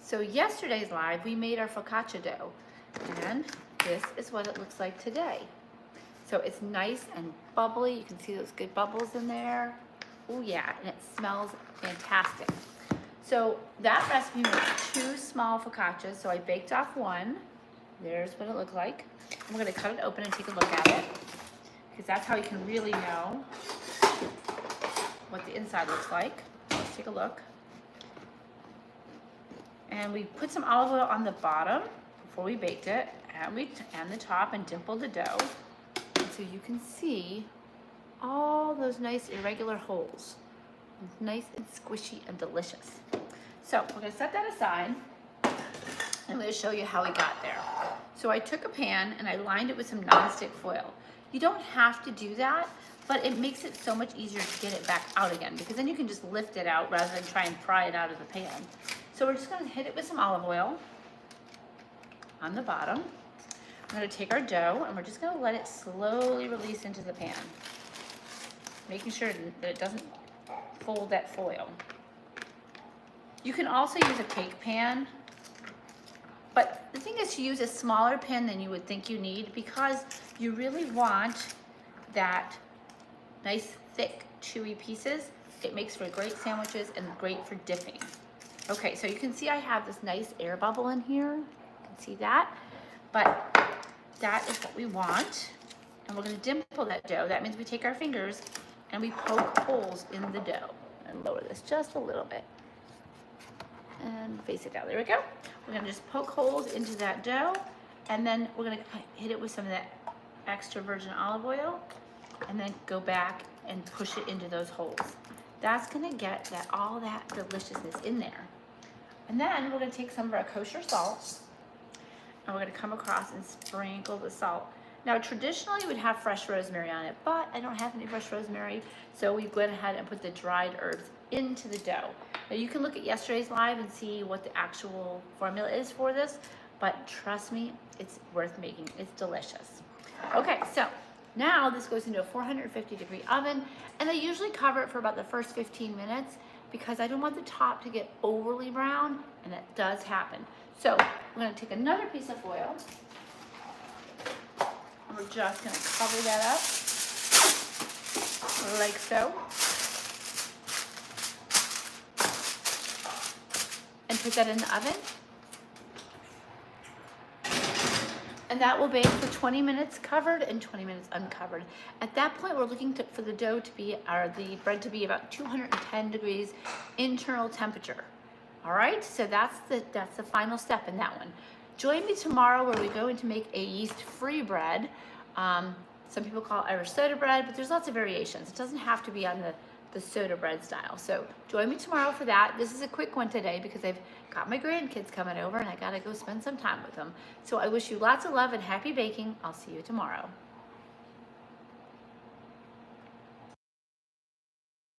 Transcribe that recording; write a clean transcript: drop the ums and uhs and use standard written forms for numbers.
So yesterday's live, we made our focaccia dough, and this is what it looks like today. So it's nice and bubbly. You can see those good bubbles in there. Oh yeah, and it smells fantastic. So that recipe makes 2 small focaccias. So I baked off one. There's what it looked like. I'm gonna cut it open and take a look at it, because that's how you can really know what the inside looks like. Let's take a look. And we put some olive oil on the bottom before we baked it, and the top, and dimpled the dough. And so you can see all those nice irregular holes. It's nice and squishy and delicious. So we're gonna set that aside. I'm gonna show you how we got there. So I took a pan and I lined it with some nonstick foil. You don't have to do that, but it makes it so much easier to get it back out again, because then you can just lift it out rather than try and pry it out of the pan. So we're just gonna hit it with some olive oil on the bottom. I'm gonna take our dough and we're just gonna let it slowly release into the pan, making sure that it doesn't fold that foil. You can also use a cake pan, but the thing is to use a smaller pan than you would think you need, because you really want that nice, thick, chewy pieces. It makes for great sandwiches and great for dipping. Okay, so you can see I have this nice air bubble in here. You can see that, but that is what we want. And we're gonna dimple that dough. That means we take our fingers and we poke holes in the dough. And lower this just a little bit. And face it down, there we go. We're gonna just poke holes into that dough, and then we're gonna hit it with some of that extra virgin olive oil, and then go back and push it into those holes. That's gonna get all that deliciousness in there. And then we're gonna take some of our kosher salt, and we're gonna come across and sprinkle the salt. Now traditionally we'd have fresh rosemary on it, but I don't have any fresh rosemary, so we went ahead and put the dried herbs into the dough. Now you can look at yesterday's live and see what the actual formula is for this, but trust me, it's worth making. It's delicious. Okay, so now this goes into a 450-degree oven, and I usually cover it for about the first 15 minutes because I don't want the top to get overly brown, and that does happen. So I'm gonna take another piece of foil, and we're just gonna cover that up like so. And put that in the oven. And that will bake for 20 minutes covered and 20 minutes uncovered. At that point, we're looking for the dough to be, or the bread to be about 210 degrees internal temperature. All right, so that's the final step in that one. Join me tomorrow where we go in to make a yeast-free bread. Some people call it Irish soda bread, but there's lots of variations. It doesn't have to be on the soda bread style. So join me tomorrow for that. This is a quick one today because I've got my grandkids coming over and I gotta go spend some time with them. So I wish you lots of love and happy baking. I'll see you tomorrow.